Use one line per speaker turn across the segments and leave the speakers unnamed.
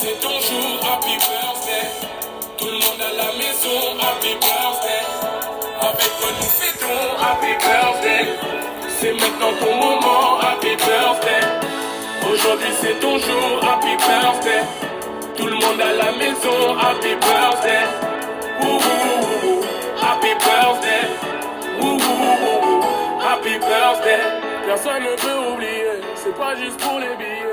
c'est ton jour, happy birthday. Tout le monde à la maison, happy birthday. Avec toi nous fêtons, happy birthday. C'est maintenant ton moment, happy birthday. Aujourd'hui c'est ton jour, happy birthday. Tout le monde à la maison, happy birthday. Ouh, happy birthday. Ouh, happy birthday. Personne ne peut oublier, c'est pas juste pour les billets.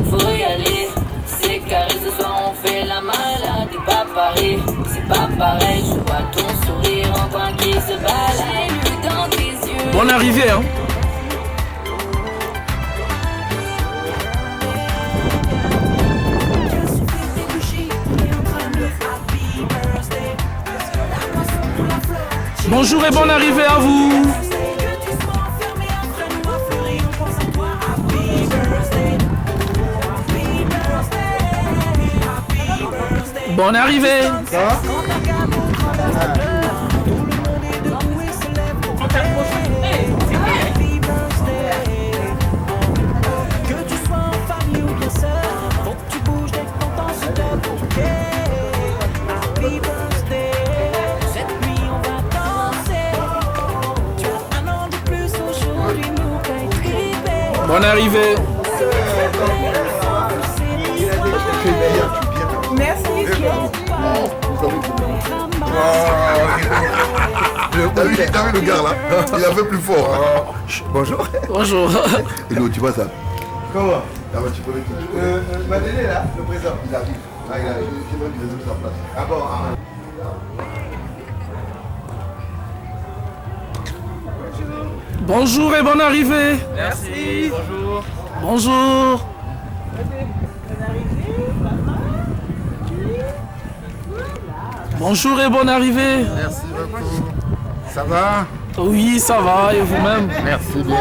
Faut y aller, c'est carré ce soir on fait la malade. T'es pas pareil, c'est pas pareil. Je vois ton sourire en coin qui se balade dans tes yeux.
Bonne arrivée hein. Bonjour et bonne arrivée à vous. Bonne arrivée. Ça va?
Que tu sois en famille ou bien seul, faut que tu bouges dès que t'entends ce tel bouquet. Happy birthday. Cette nuit on va danser. Tu as un an de plus aujourd'hui, nous qu'à écrire.
Bonne arrivée.
Merci.
T'as vu le gars là? Il a fait plus fort. Bonjour.
Bonjour.
Et nous, tu vois ça?
Comment?
Ah bah tu connais tout.
Madeleine là, le président.
Il arrive. Ah, il arrive. Je vais lui résoudre sa place.
Ah bon,
Bonjour et bonne arrivée.
Merci. Bonjour.
Bonjour. Bonjour et bonne arrivée.
Merci beaucoup. Ça va?
Oui, ça va, et vous-même?
Merci bien.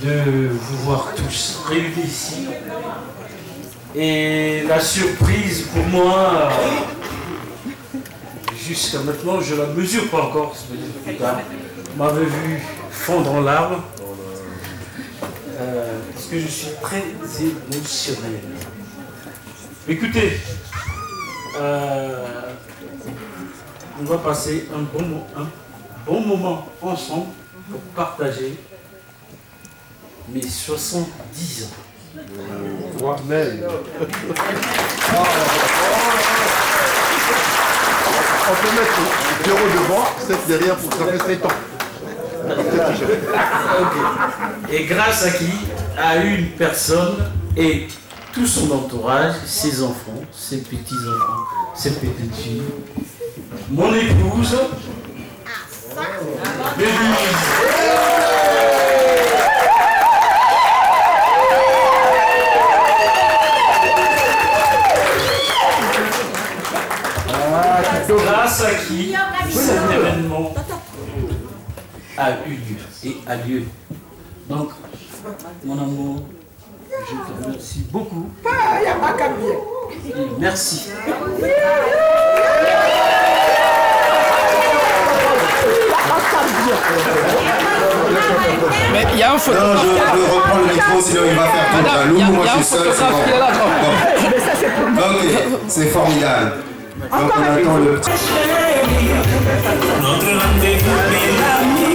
de vous voir tous réunis ici. Et la surprise pour moi, jusqu'à maintenant, je ne la mesure pas encore, plus tard. Vous m'avez vu fondre en larmes, parce que je suis très émotionnel. Écoutez, on va passer un bon moment ensemble pour partager mes 70 ans.
Amen. On peut mettre 0 devant, 7 derrière pour que ça fait 7 ans.
Et grâce à qui? À une personne et tout son entourage, ses enfants, ses petits-enfants, ses petites filles, mon épouse, grâce à qui cet événement a eu lieu et a lieu. Donc, mon amour, je te remercie beaucoup. Et merci.
Mais il y a un photographe.
Non, je reprends le micro, sinon il va faire tout.
Madame, il y a un photographe qui est là.
Ok, c'est formidable. Donc on attend le petit.
Notre rendez-vous est l'ami.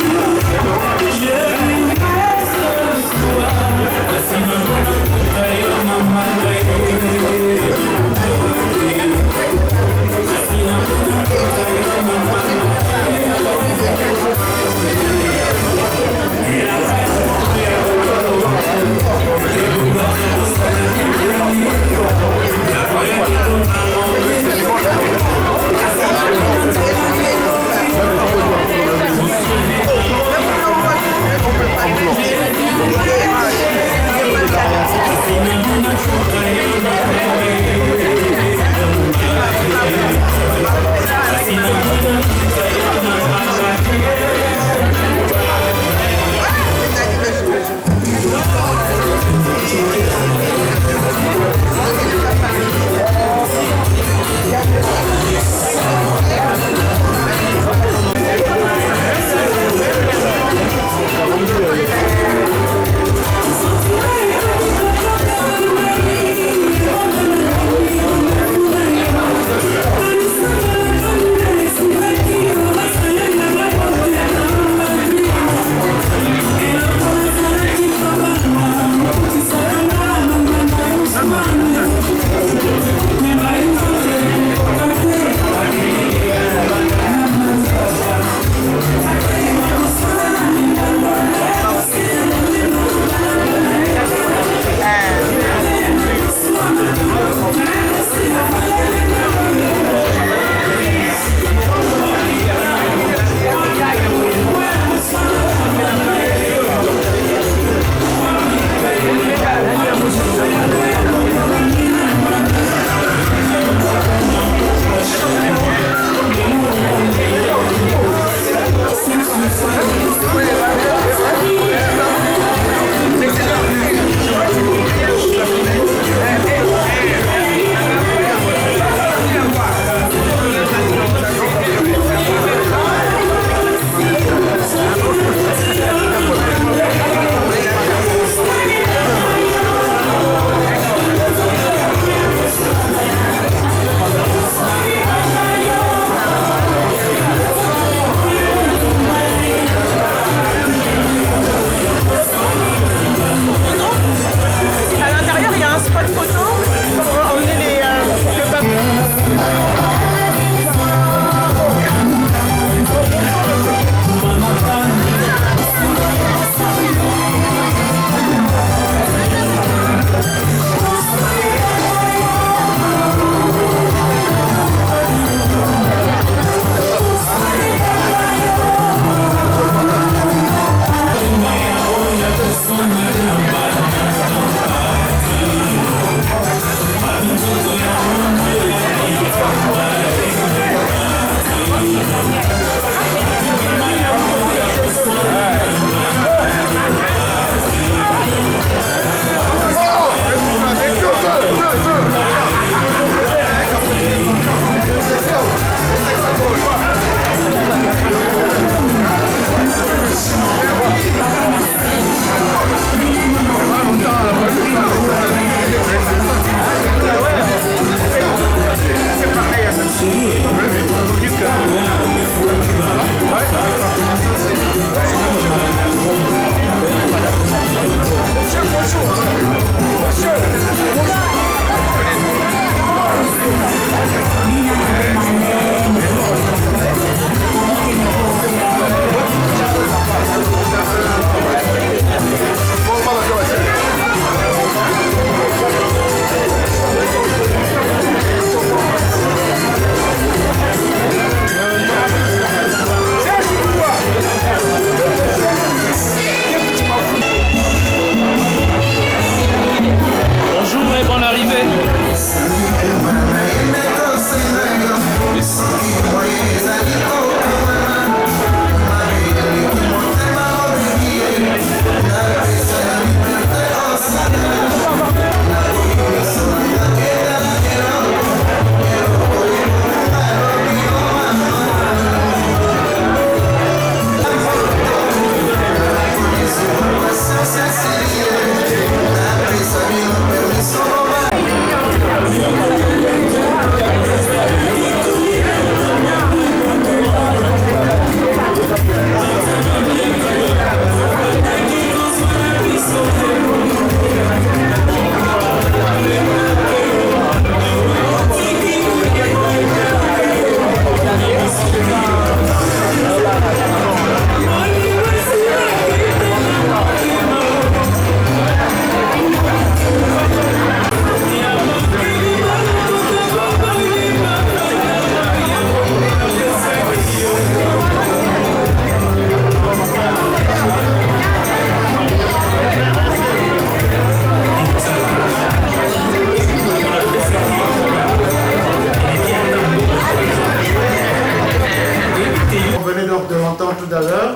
entendre tout à l'heure,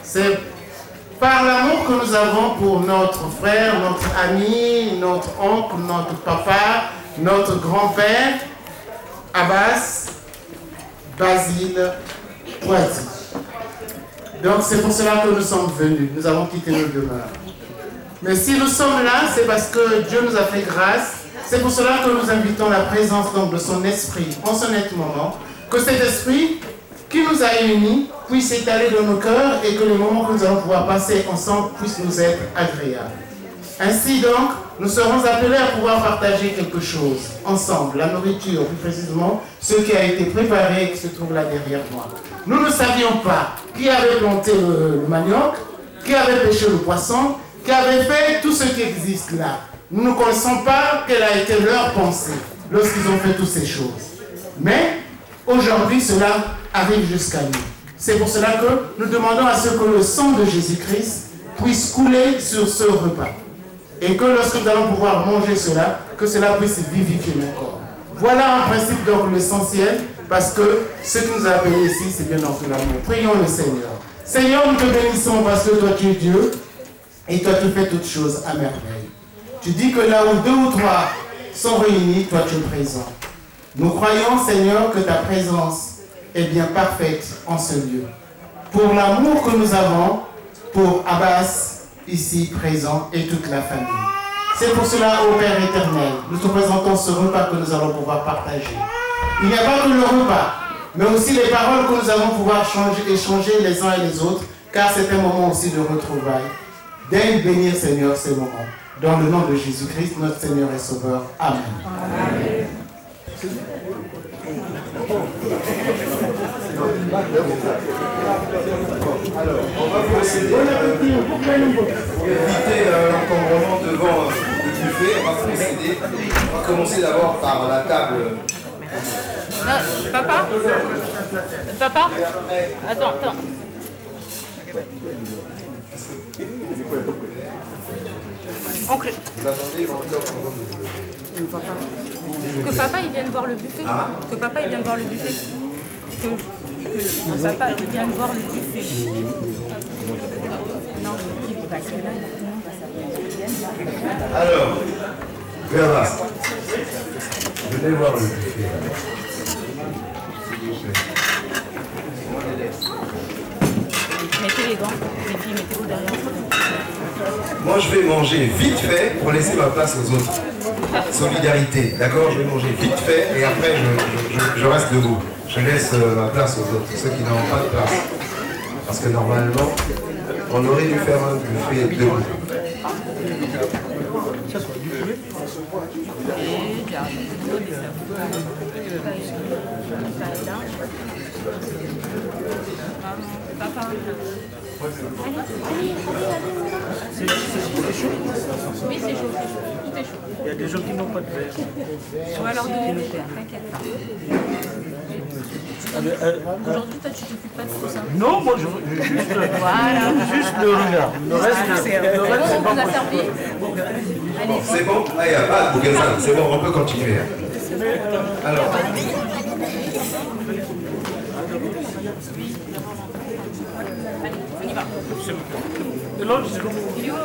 c'est par l'amour que nous avons pour notre frère, notre ami, notre oncle, notre papa, notre grand-père, Abbas, Basile, Poiti. Donc c'est pour cela que nous sommes venus, nous avons quitté nos demeures. Mais si nous sommes là, c'est parce que Dieu nous a fait grâce. C'est pour cela que nous invitons la présence donc, de son esprit en ce net moment. Que cet esprit qui nous a unis puisse s'étaler dans nos cœurs et que les moments que nous allons pouvoir passer ensemble puissent nous être agréables. Ainsi donc, nous serons appelés à pouvoir partager quelque chose ensemble, la nourriture, plus précisément ce qui a été préparé et qui se trouve là derrière moi. Nous ne savions pas qui avait planté le manioc, qui avait pêché le poisson, qui avait fait tout ce qui existe là. Nous ne connaissons pas quelle a été leur pensée lorsqu'ils ont fait toutes ces choses. Mais aujourd'hui, cela arrive jusqu'à nous. C'est pour cela que nous demandons à ce que le sang de Jésus-Christ puisse couler sur ce repas. Et que lorsque nous allons pouvoir manger cela, que cela puisse vivifier nos corps. Voilà en principe donc l'essentiel, parce que ce qui nous a appelés ici, c'est bien dans tout l'amour. Prions le Seigneur. Seigneur, nous te bénissons parce que toi tu es Dieu, et toi tu fais toutes choses à merveille. Tu dis que là où 2 ou 3 sont réunis, toi tu es présent. Nous croyons, Seigneur, que ta présence est bien parfaite en ce lieu. Pour l'amour que nous avons pour Abbas, ici présent, et toute la famille. C'est pour cela, ô Père éternel, nous te présentons ce repas que nous allons pouvoir partager. Il n'y a pas que le repas, mais aussi les paroles que nous allons pouvoir échanger les uns et les autres, car c'est un moment aussi de retrouvailles. Daigne bénir, Seigneur, ces moments. Dans le nom de Jésus-Christ, notre Seigneur et Sauveur. Amen. Amen.
Alors, on va procéder pour éviter l'encombrement devant le buffet. On va commencer d'abord par la table.
Non, papa, attends. Oncle. Que papa il vienne voir le buffet. Que papa il vienne voir le buffet. Que papa il vienne voir le buffet. Non, parce que là,
Alors, Vera, venez voir le buffet.
mettez les gants, les filles, mettez-vous derrière.
Moi, je vais manger vite fait pour laisser ma place aux autres. Solidarité, d'accord? Je vais manger vite fait et après, je reste debout. Je laisse ma place aux autres, ceux qui n'ont pas de place. Parce que normalement, on aurait dû faire un buffet debout.
C'est chaud? Oui, c'est chaud, tout est chaud.
Il y a des gens qui n'ont pas de verre.
On va leur donner le verre, t'inquiète pas. Aujourd'hui, toi, tu t'occupes pas de tout ça?
Non, moi, juste le regard. Le reste,
c'est bon, on vous a servi?
C'est bon? Ah, il n'y a pas de bougain, c'est bon, on peut continuer. Alors.
On y va.
Et l'autre, c'est bon.
Il est où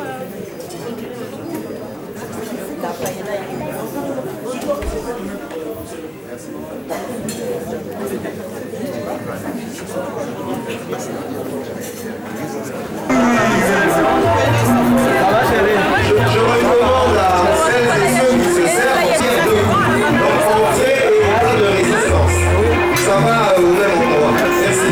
Je recommande à celles et ceux qui se servent de tirer debout. Donc on fait et pas de résistance. Ça va au même endroit. Merci.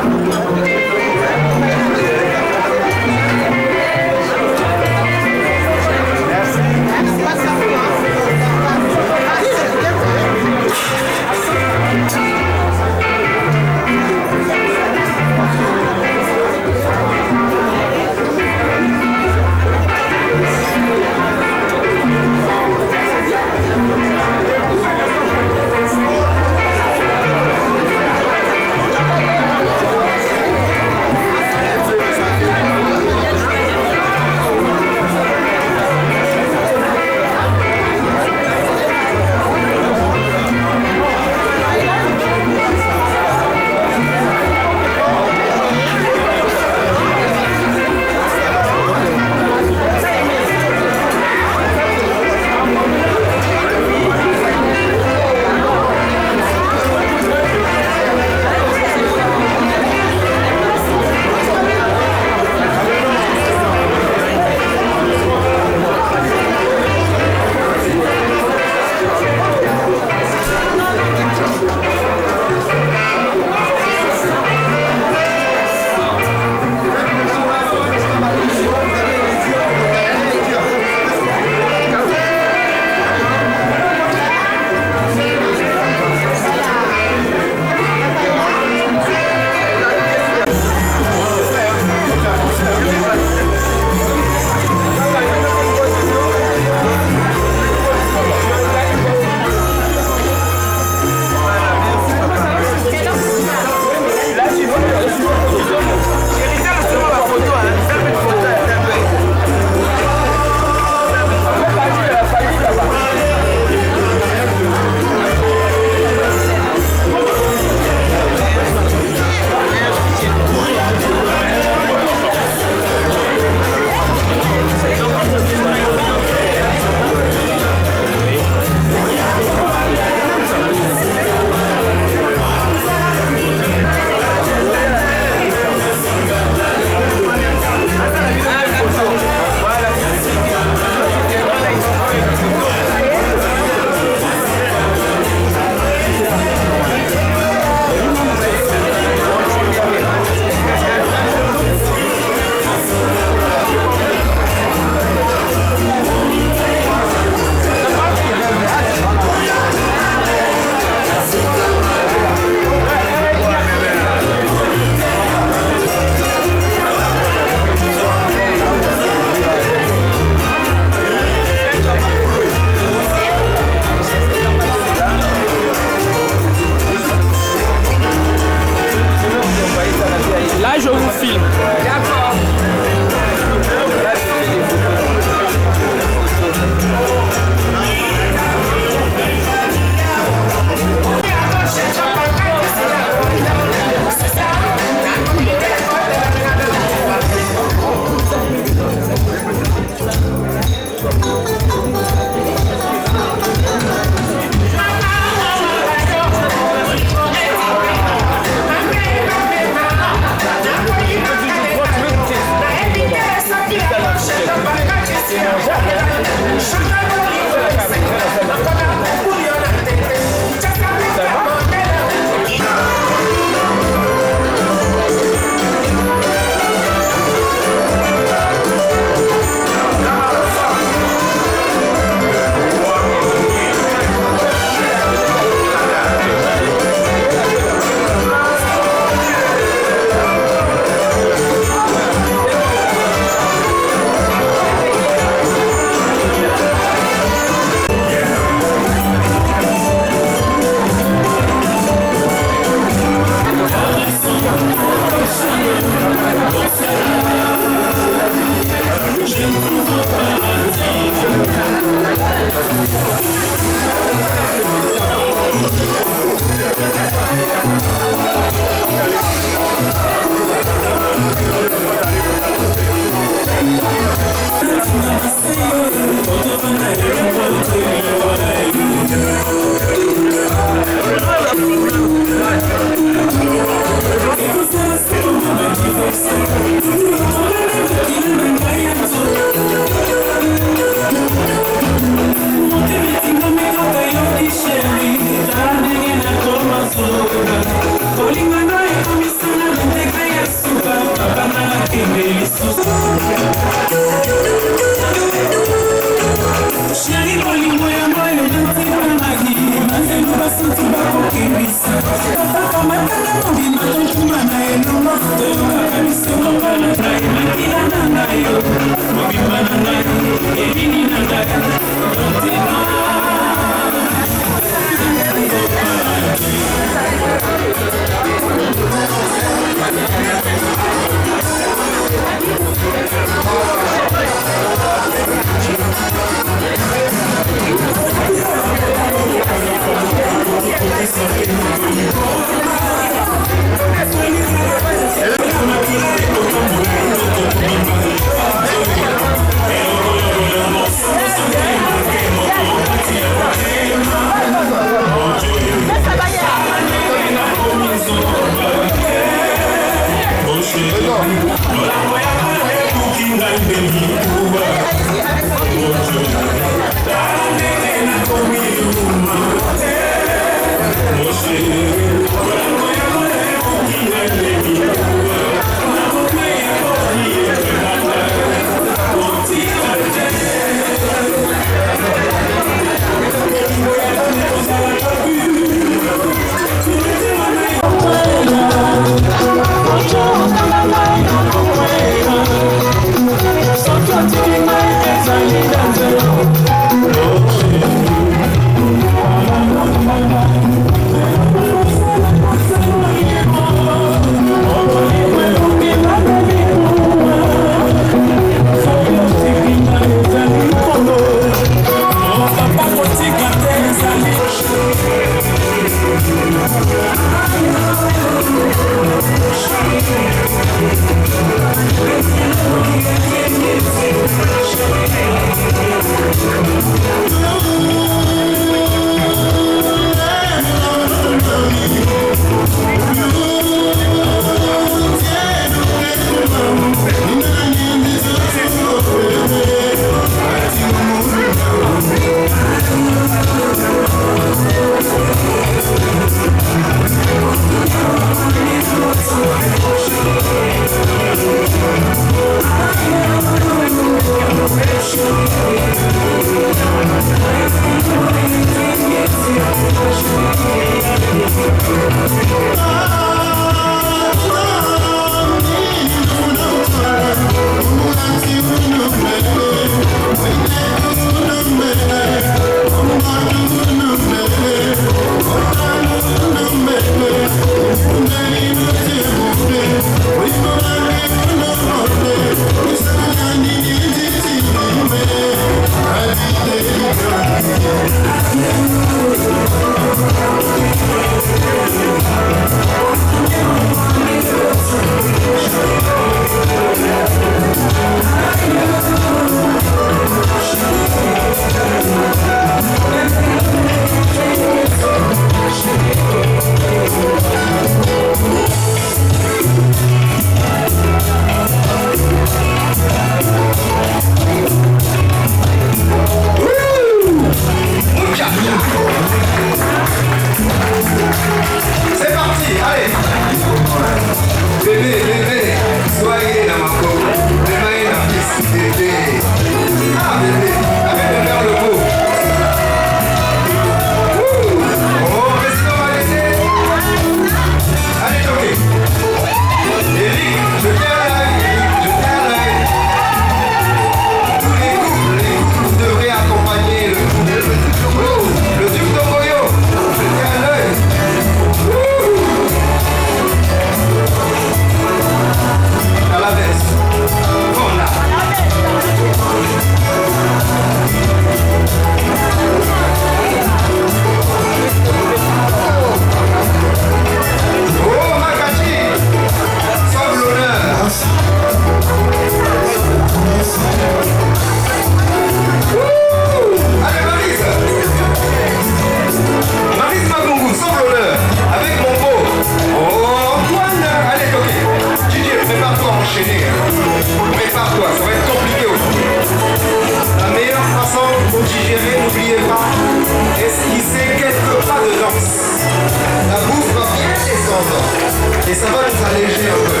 Et ça va nous alléger un peu.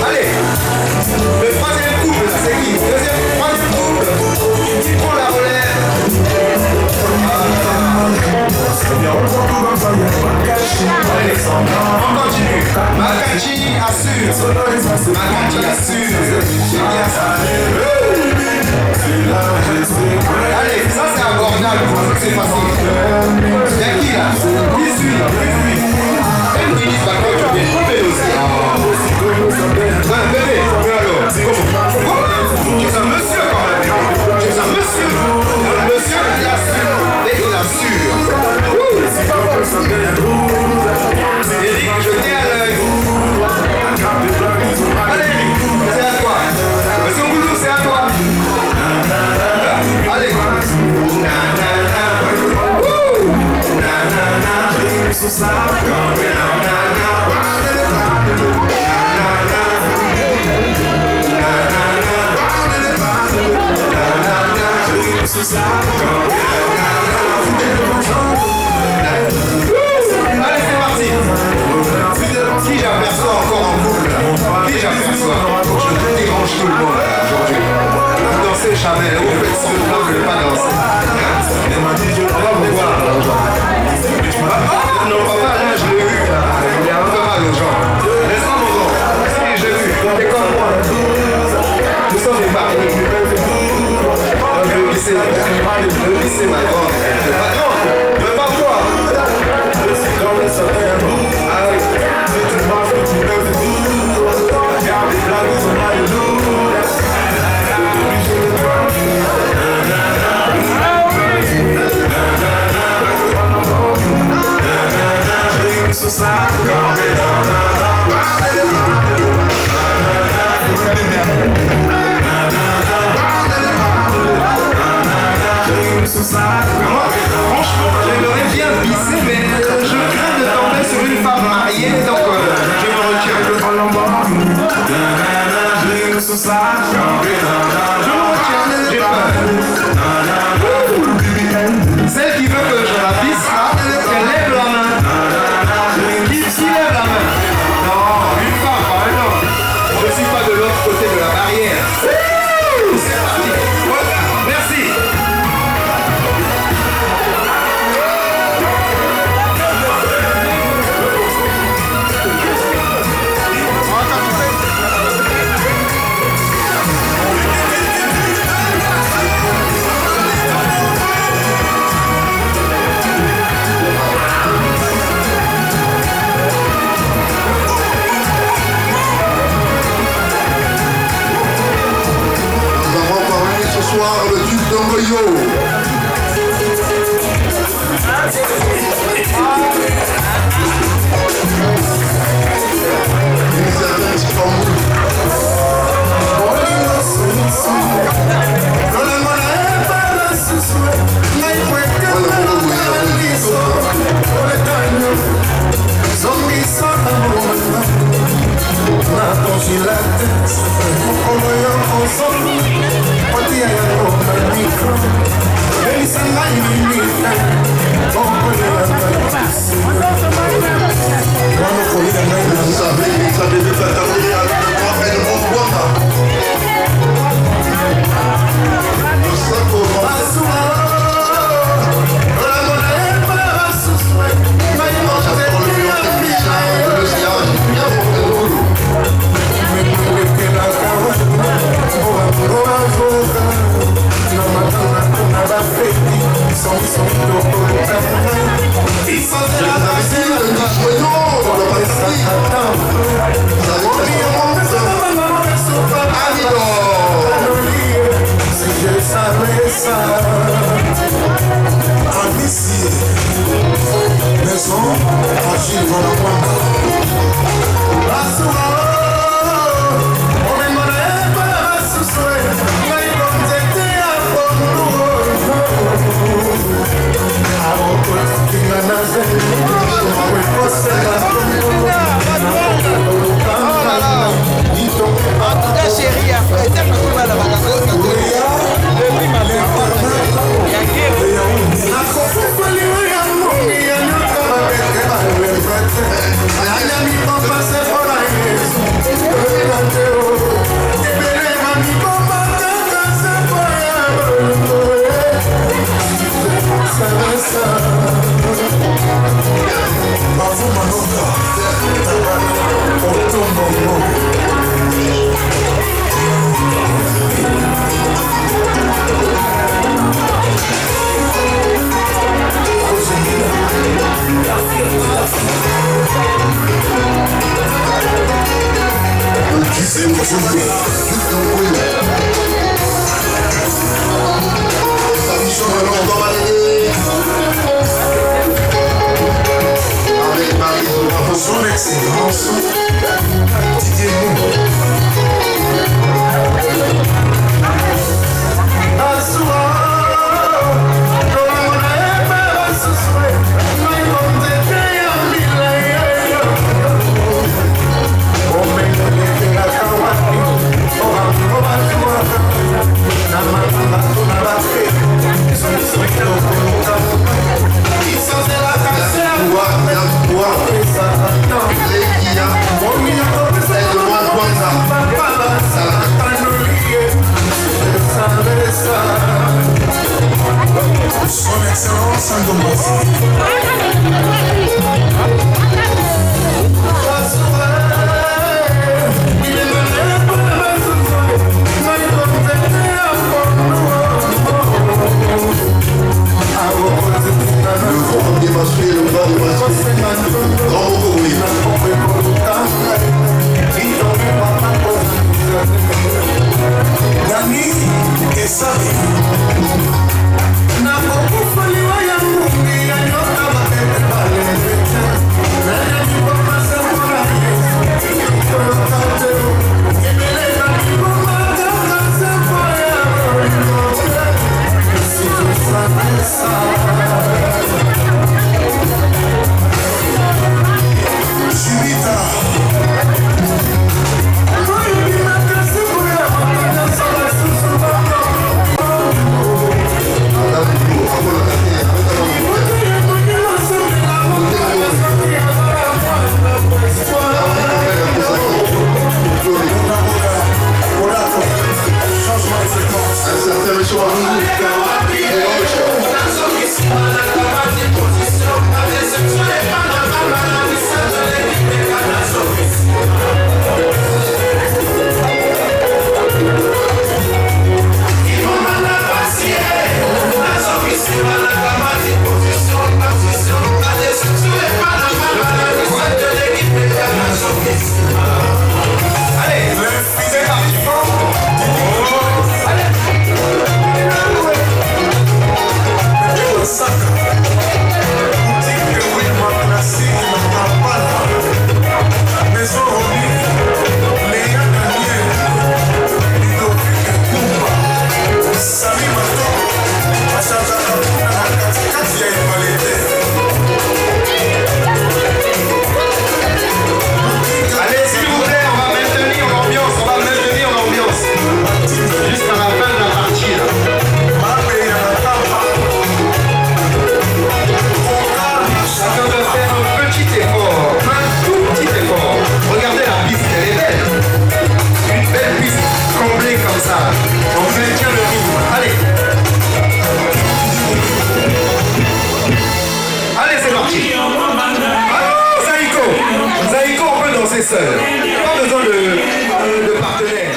Allez, le troisième couple, c'est qui? Troisième couple, qui prend la relève? Allez, on continue. Makachi assure. Makachi assure. C'est bien ça. Allez, ça c'est abordable. C'est facile. Y'a qui là? Qui suit? Elle dit pas que tu viens trouver aussi. Ouais, bébé, alors, c'est comment? Tu es un monsieur quand même. Tu es un monsieur. Un monsieur qui assure. Et il assure. Eric, je t'ai à l'œil. Allez, c'est à toi. Monsieur Ngoulou, c'est à toi. Allez. Allez, c'est parti. Qui j'aperçois encore en boucle? Qui j'aperçois? Je dérange tout le monde aujourd'hui. Vous dansez jamais, vous faites semblant de ne pas danser. On va vous voir non, papa, là, je l'ai vu. Il est un peu mal aux gens. Laisse-moi mon grand. Si, j'ai vu. T'es comme moi. Nous sommes des paris. Je vais glisser ma grande. Non, pas toi. Ah oui. Franchement, j'aimerais bien pisser, mais je crains de tomber sur une femme mariée, donc je me retire. Je me retire, j'ai peur. Celle qui veut que je la pisse, qu'elle lève la main. Qui lève la main? Non, une femme, par exemple. Je ne suis pas de l'autre côté de la barrière. C'est parti. Voilà. Merci.
Le duc de Moyo. Avec Marie, son excellence, Didier Son excellence Sandomasi. Seul. Pas besoin de partenaire.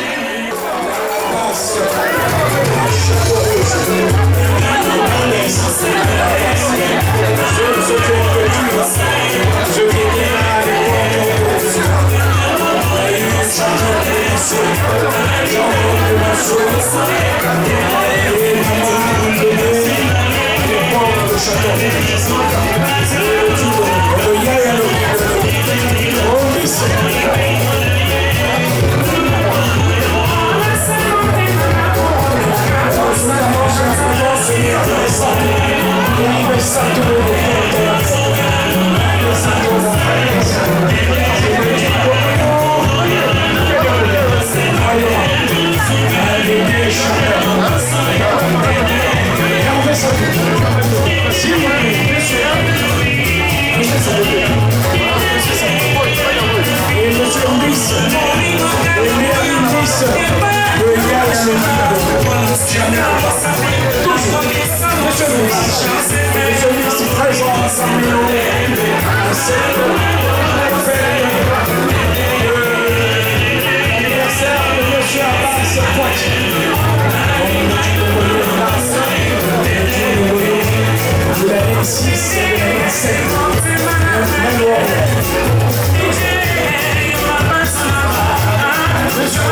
Monsieur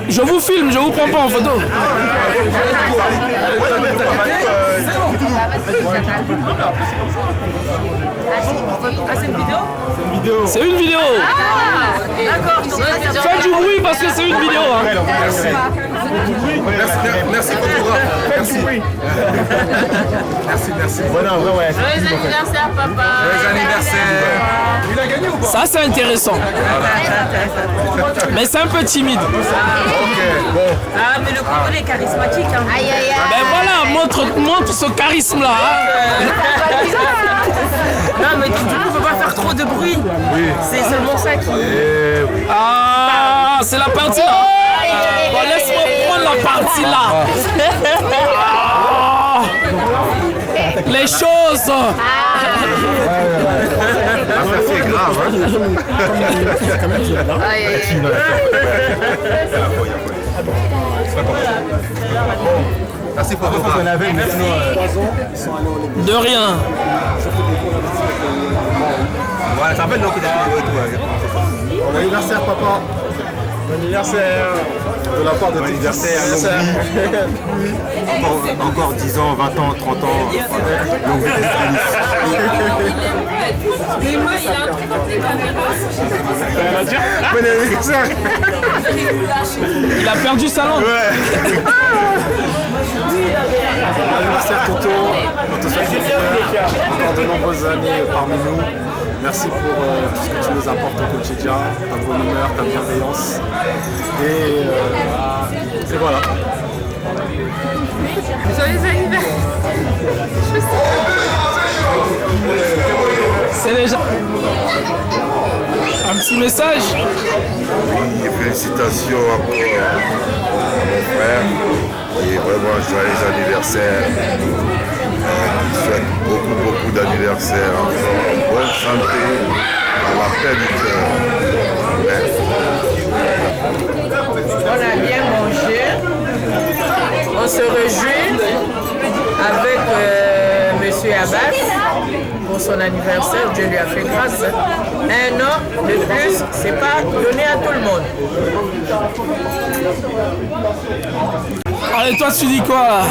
Je vous filme, je vous prends pas en photo.
C'est une vidéo?
C'est une vidéo.
D'accord.
Faites du bruit parce que c'est une vidéo. Hein.
Merci photographe. Merci. Merci.
Voilà, ouais.
Joyeux anniversaire, papa.
Joyeux anniversaire. Il a gagné ou pas?
Ça c'est intéressant. Mais c'est un peu timide.
Ok, bon.
Ah, mais le Congolais est charismatique. Hein. Aïe, aïe, aïe.
Ben voilà, montre ce charisme là.
Non, mais du coup, faut pas faire trop de bruit.
Oui.
C'est seulement ça qui.
Ah, c'est la partie là. Bon, laisse-moi prendre la partie là. Ah, les choses.
C'est grave, hein. Merci photographe.
De rien.
Voilà, ça rappelle donc que bon anniversaire, papa. Bon anniversaire. De la part de tes anniversaire. Encore 10 ans, 20 ans, 30 ans. Longue vie bon anniversaire.
Il a perdu sa langue.
Bon anniversaire, Toto. On te souhaite encore de nombreuses années parmi nous. Merci pour tout ce que tu nous apportes au quotidien, ta bonne humeur, ta bienveillance. Et voilà.
Joyeux anniversaire.
C'est déjà un petit message.
Oui, félicitations encore à mon frère. Et vraiment, joyeux anniversaire. Je souhaite beaucoup d'anniversaires encore. Bonne santé, à la paix du cœur.
On a bien mangé. On se réjouit avec Monsieur Abbas pour son anniversaire. Dieu lui a fait grâce. Un an de plus, c'est pas donné à tout le monde.
Allez, toi tu dis quoi là?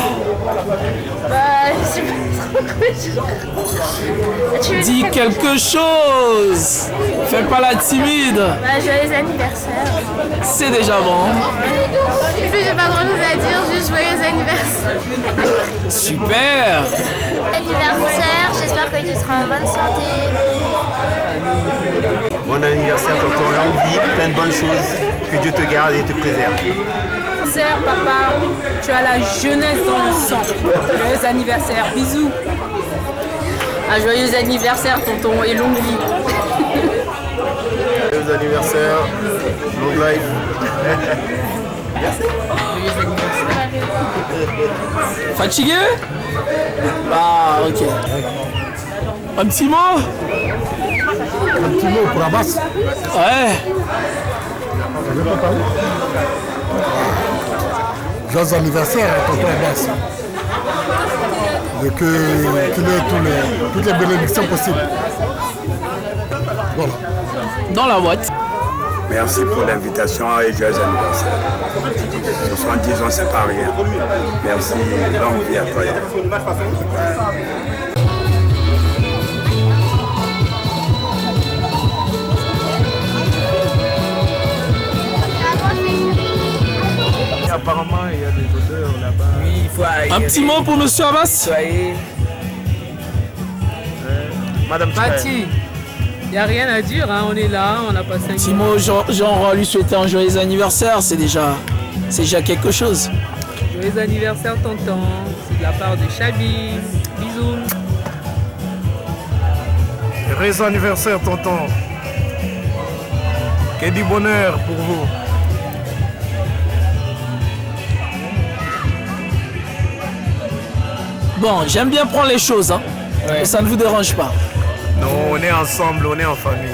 Bah, je sais pas trop quoi dire.
Dis quelque chose. Fais pas la timide.
Bah, joyeux anniversaire.
C'est déjà bon.
En plus, j'ai pas grand chose à dire, juste joyeux anniversaire.
Super.
Anniversaire, j'espère que tu seras en bonne santé.
Bon anniversaire, tonton. Longue vie, plein de bonnes choses. Que Dieu te garde et te préserve.
Papa, tu as la jeunesse dans le sang. Joyeux anniversaire, bisous. Un joyeux anniversaire, tonton, et longue vie.
Joyeux anniversaire, long life.
Joyeux anniversaire.
Fatigué? Ah, ok. Un petit mot?
Un petit mot pour Abbas.
Ouais.
Joyeux anniversaire, tonton Abbas. Et qu'il ait toutes les bénédictions possibles. Voilà.
Dans la boîte.
Merci pour l'invitation et joyeux anniversaire. 70 ans, c'est pas rien. Merci, longue vie à toi.
Apparemment, il y a des odeurs là-bas.
Oui, il faut
Un petit mot pour Monsieur Abbas?
Madame
Bati, il n'y a rien à dire, hein. On est là, on a passé un
Petit mot, genre lui souhaiter un joyeux anniversaire, c'est déjà quelque chose.
joyeux anniversaire, tonton. C'est de la part de Chabi. Bisous.
Joyeux anniversaire, tonton. Que du bonheur pour vous.
Bon, j'aime bien prendre les choses, hein. Ouais. Ça ne vous dérange pas.
Non, on est ensemble, on est en famille.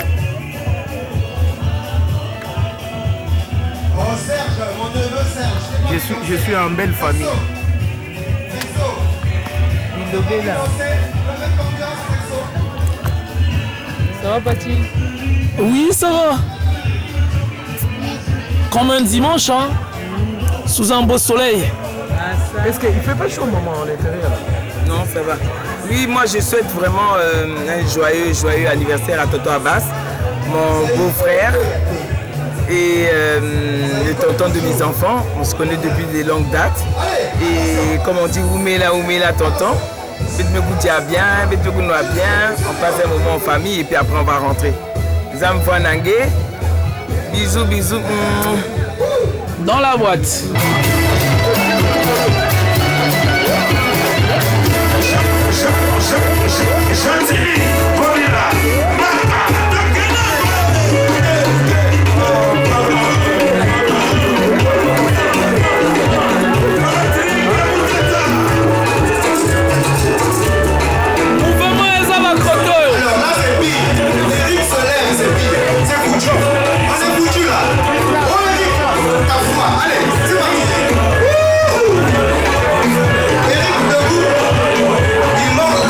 Oh Serge, mon neveu Serge.
Je suis en belle famille.
Ça va, Pati?
Oui, ça va. Comme un dimanche, hein. Sous un beau soleil.
Est-ce qu'il ne fait pas chaud, maman, à l'intérieur?
Non, ça va. Oui, moi, je souhaite vraiment un joyeux anniversaire à Tonton Abbas, mon beau-frère et le tonton de mes enfants. On se connaît depuis de longues dates. Et comme on dit, oumela, tonton. Faites-me goûter à bien, faites-me goûter à bien. On passe un moment en famille et puis après, on va rentrer. Zam Nangue. Bisous, bisous.
Dans la boîte.
Eric debout, il manque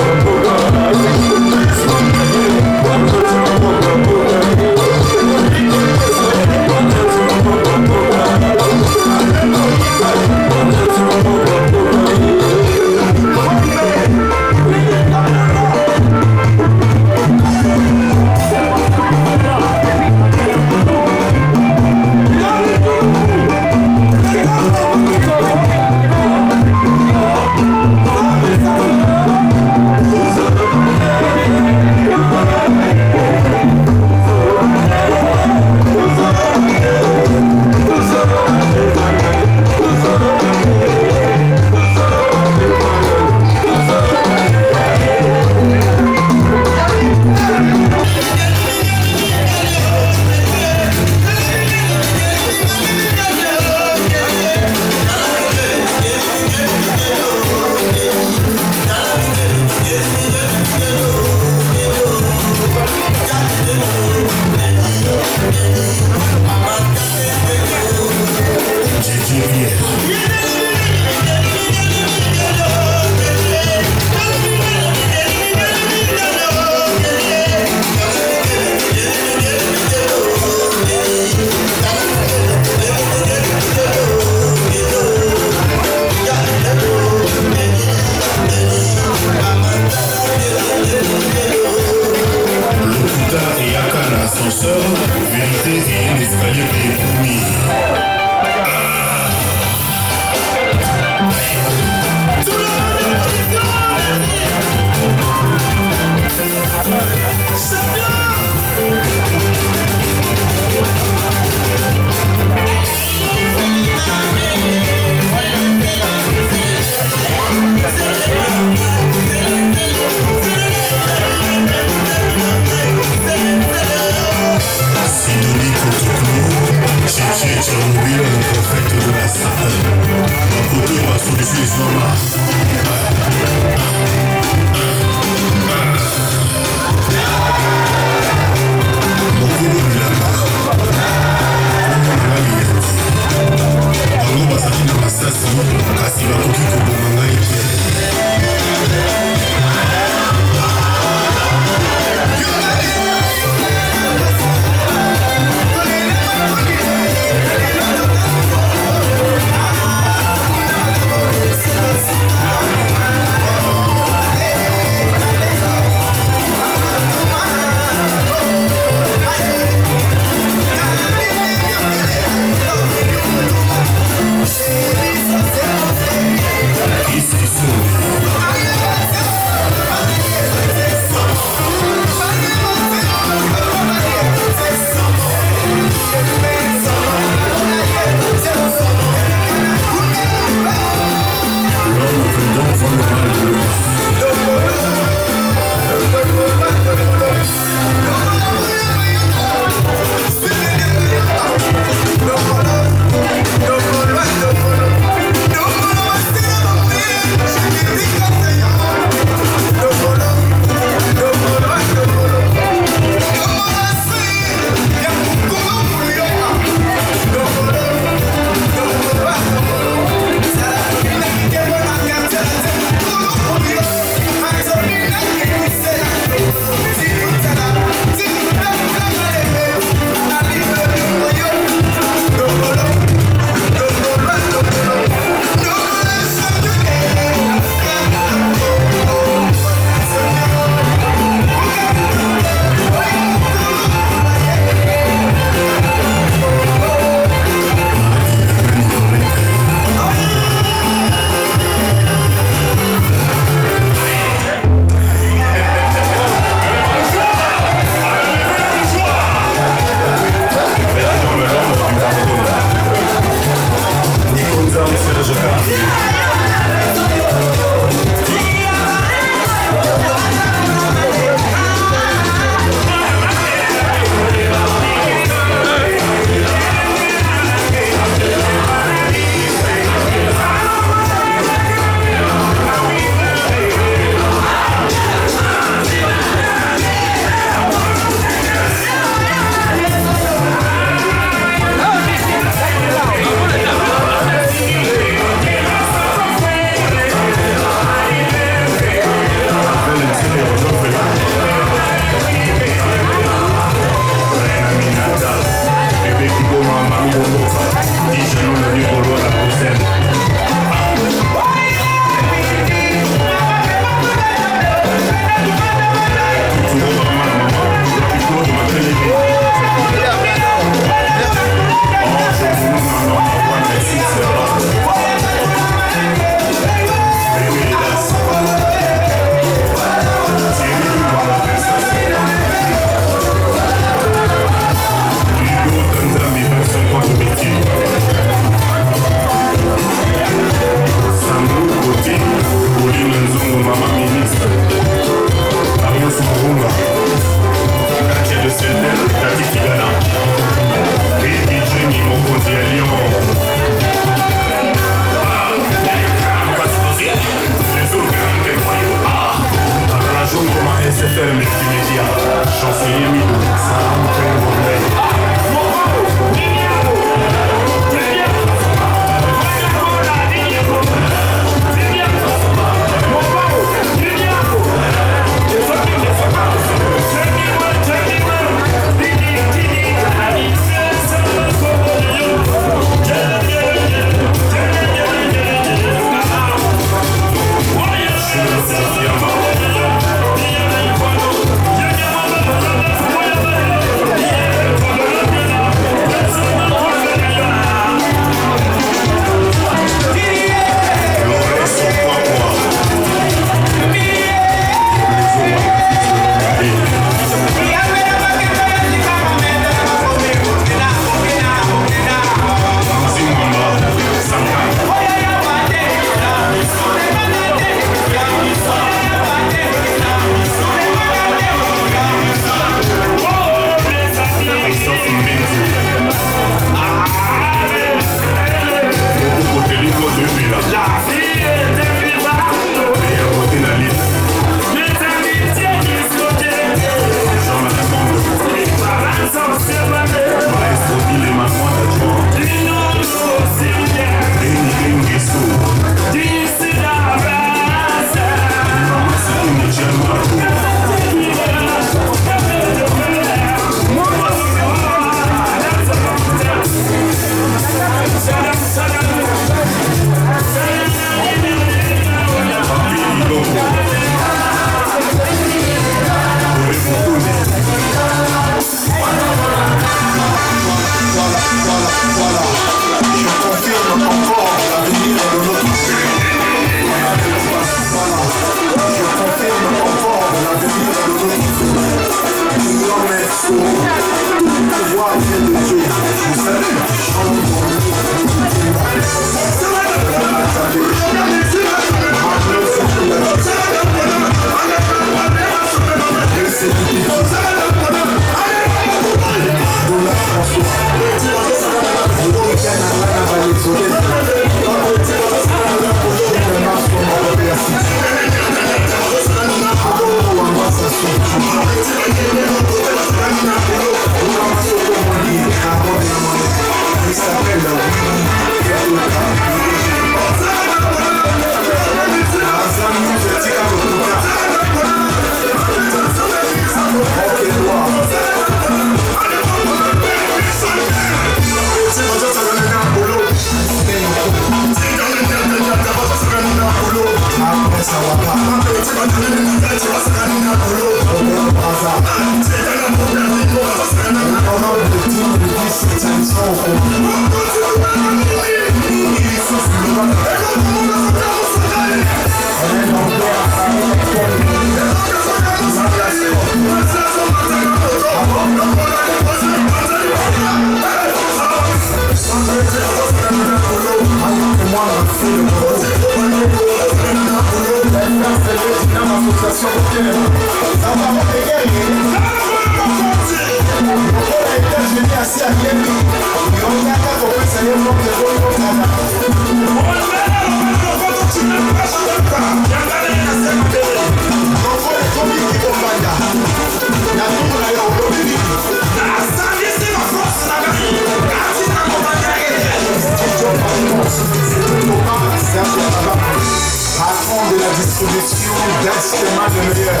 Patron de la distribution d'instruments de meilleur.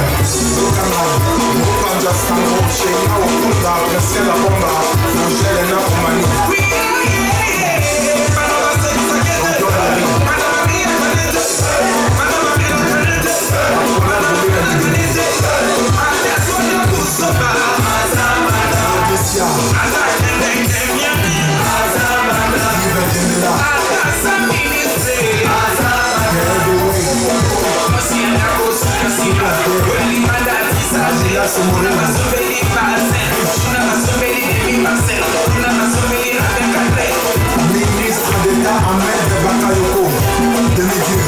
Ministre d'État Ahmed Bakayoko, demi-dieu.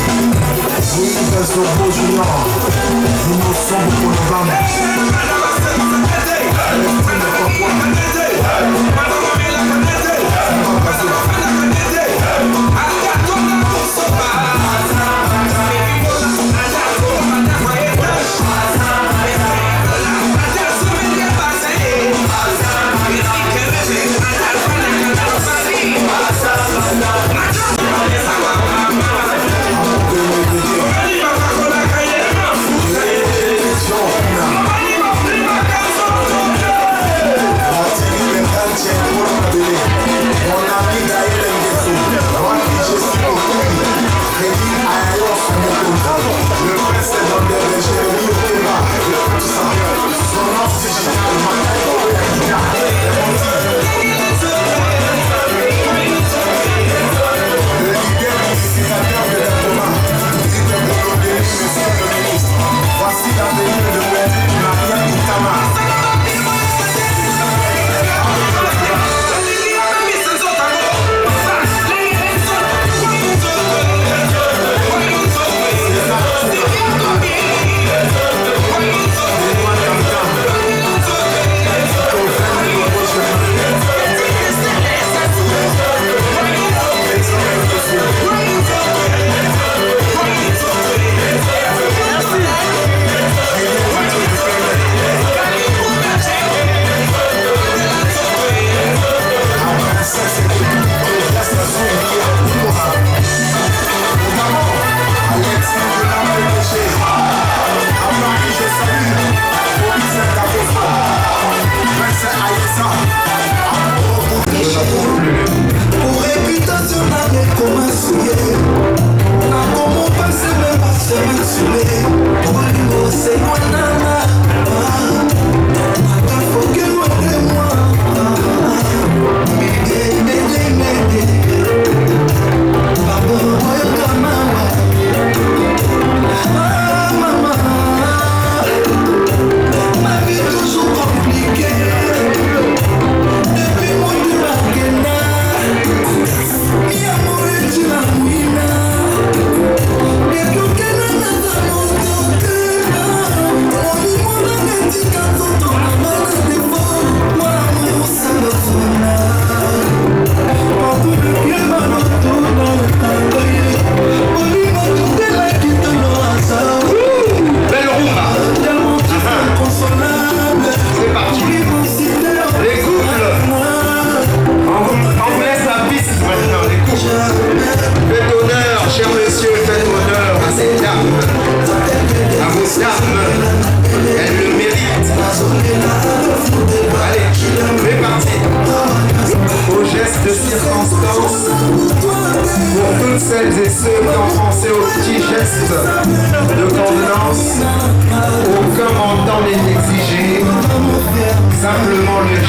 Oui, Zobo Junior, innocent pour le Bama.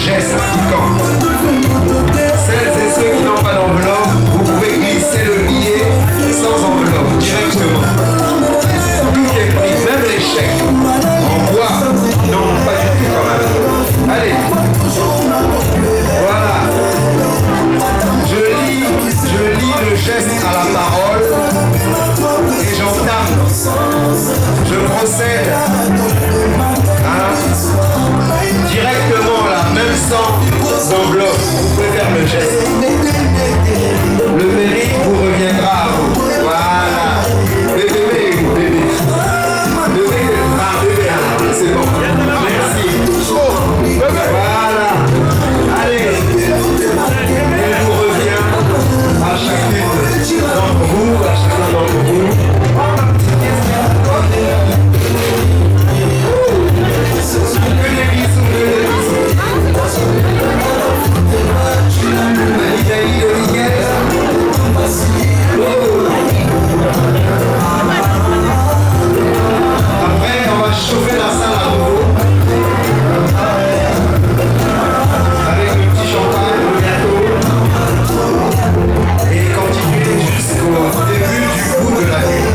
geste qui compte. Celles et ceux qui n'ont pas d'enveloppe, vous pouvez glisser le billet sans enveloppe, directement. Tout est pris, même les chèques. En bois, non, pas du tout quand même. Allez. Voilà. Je lis le geste à la parole et j'entame. Je procède directement là, même sans enveloppe. Vous pouvez faire le geste. Le mérite vous reviendra à vous. Voilà. Bébé, c'est bon. Merci. Voilà. Allez. Elle vous revient à chacune d'entre vous, à chacun d'entre vous. Que des bisous, que des bisous. Alidaï de Miguel. Après, on va chauffer la salle à nouveau. Avec le petit champagne, le gâteau. Et continuer jusqu'au début du bout de la nuit.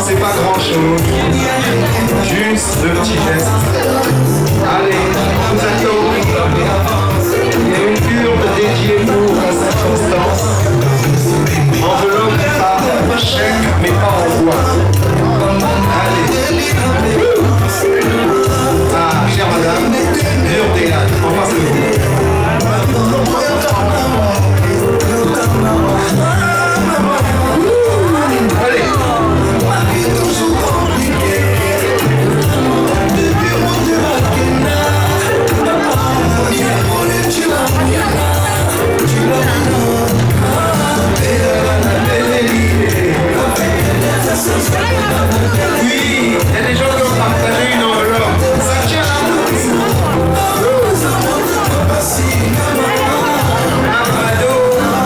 C'est pas grand chose, juste le petit geste. Allez, on vous attend. Il y a une urne dédiée pour cette circonstance. Enveloppe par chèque, mais pas en bois. Allez. Ah, chère madame, mur des lattes, en face de vous. Allez. Oui, il y a des gens qui ont partagé une enveloppe. Ça tient la route. Amado,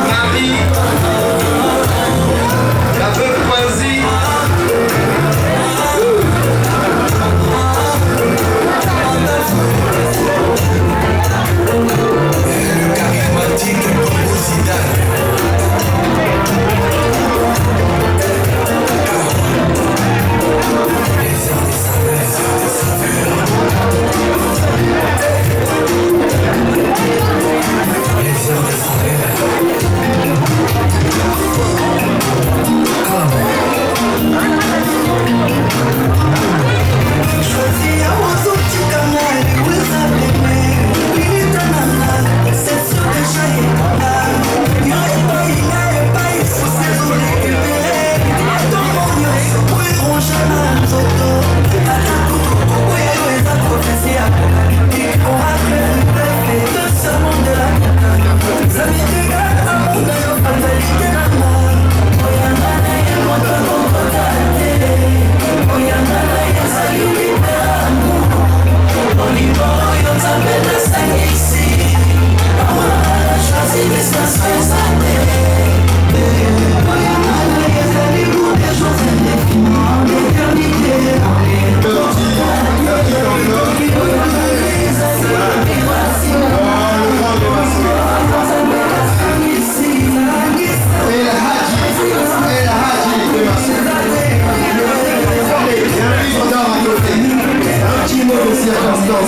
Marie, la veuve Croisy. Le charismatique Zidane.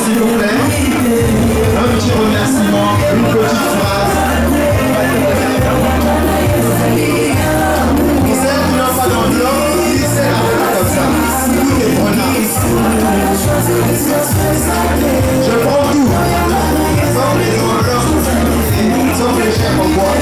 S'il vous plaît, un petit remerciement, une petite phrase. Pour celles qui n'ont pas d'enveloppe, glissez la main comme ça. Tout est prenable. Je prends tout. Sauf les enveloppes, sauf les chèques en bois.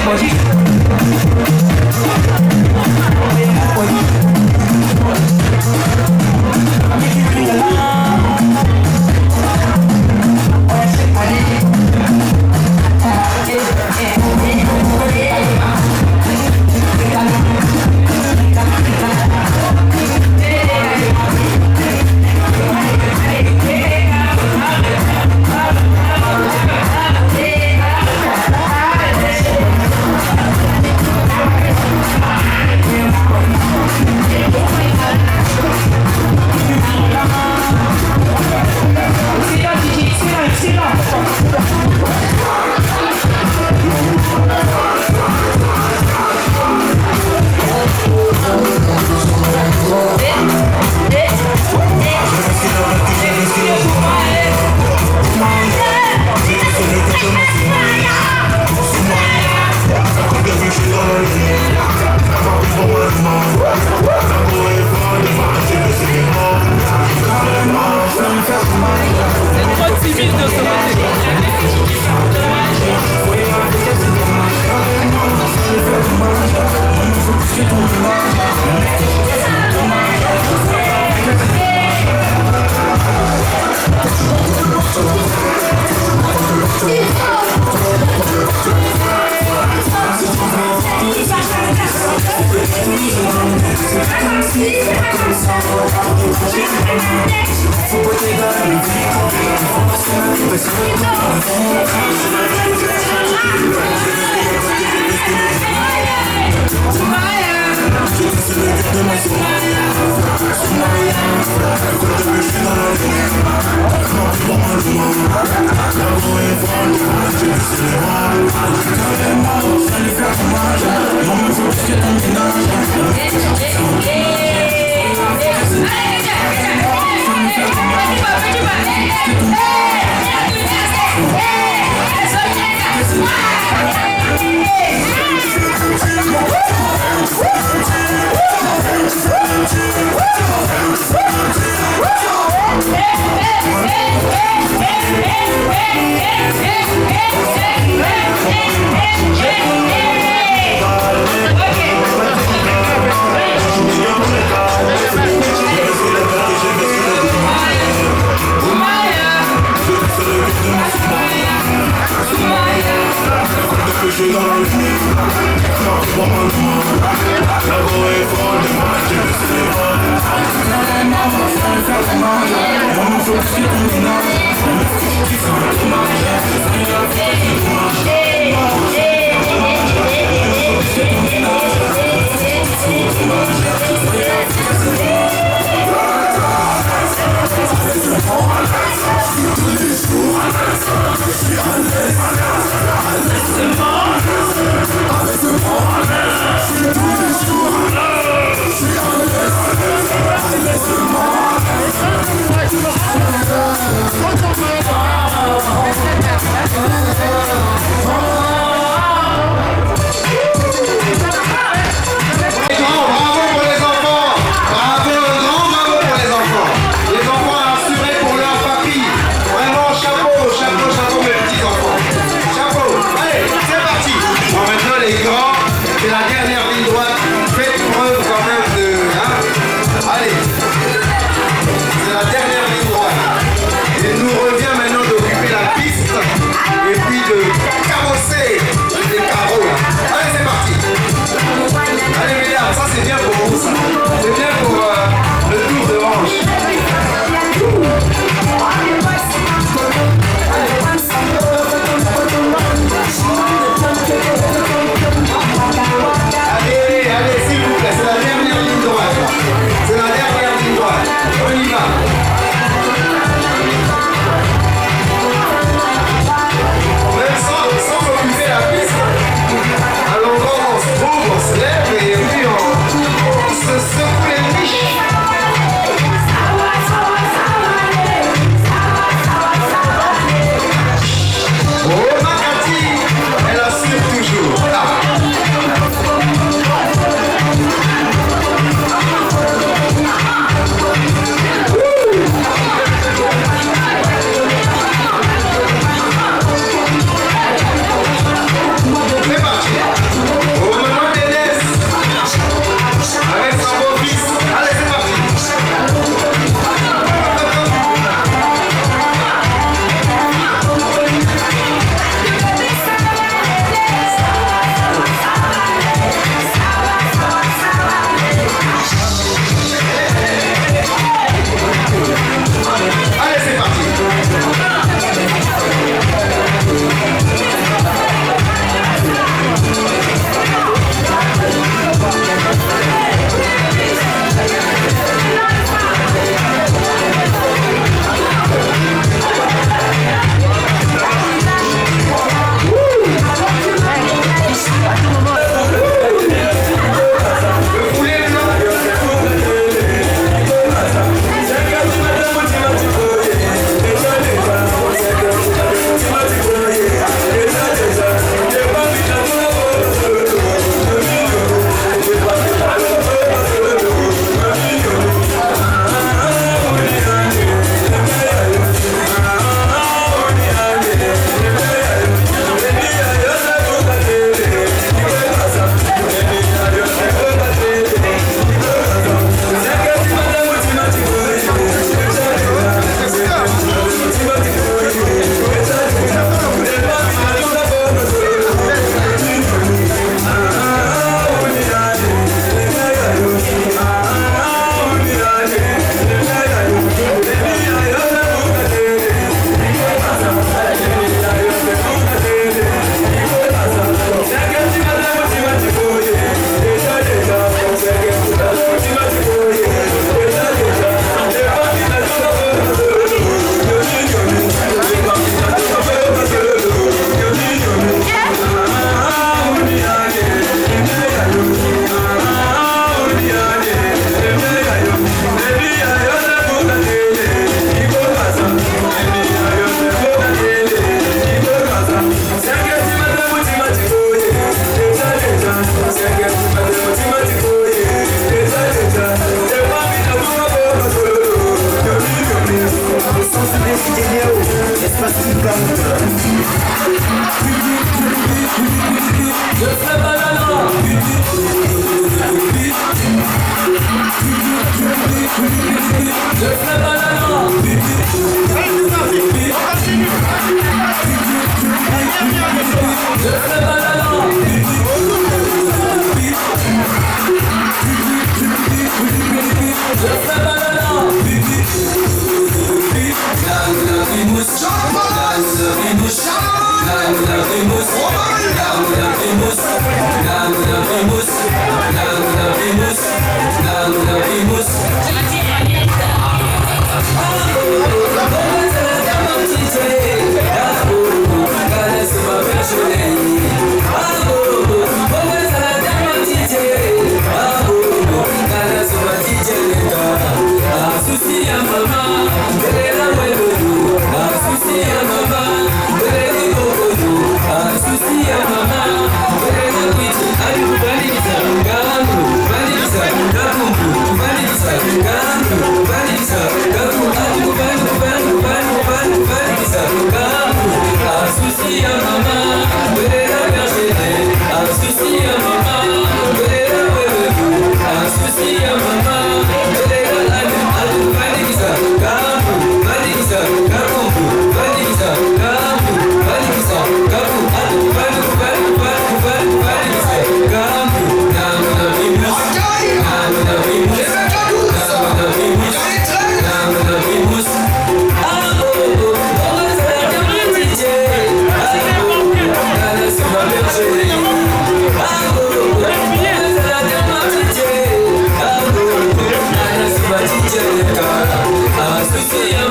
Oh,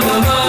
Mama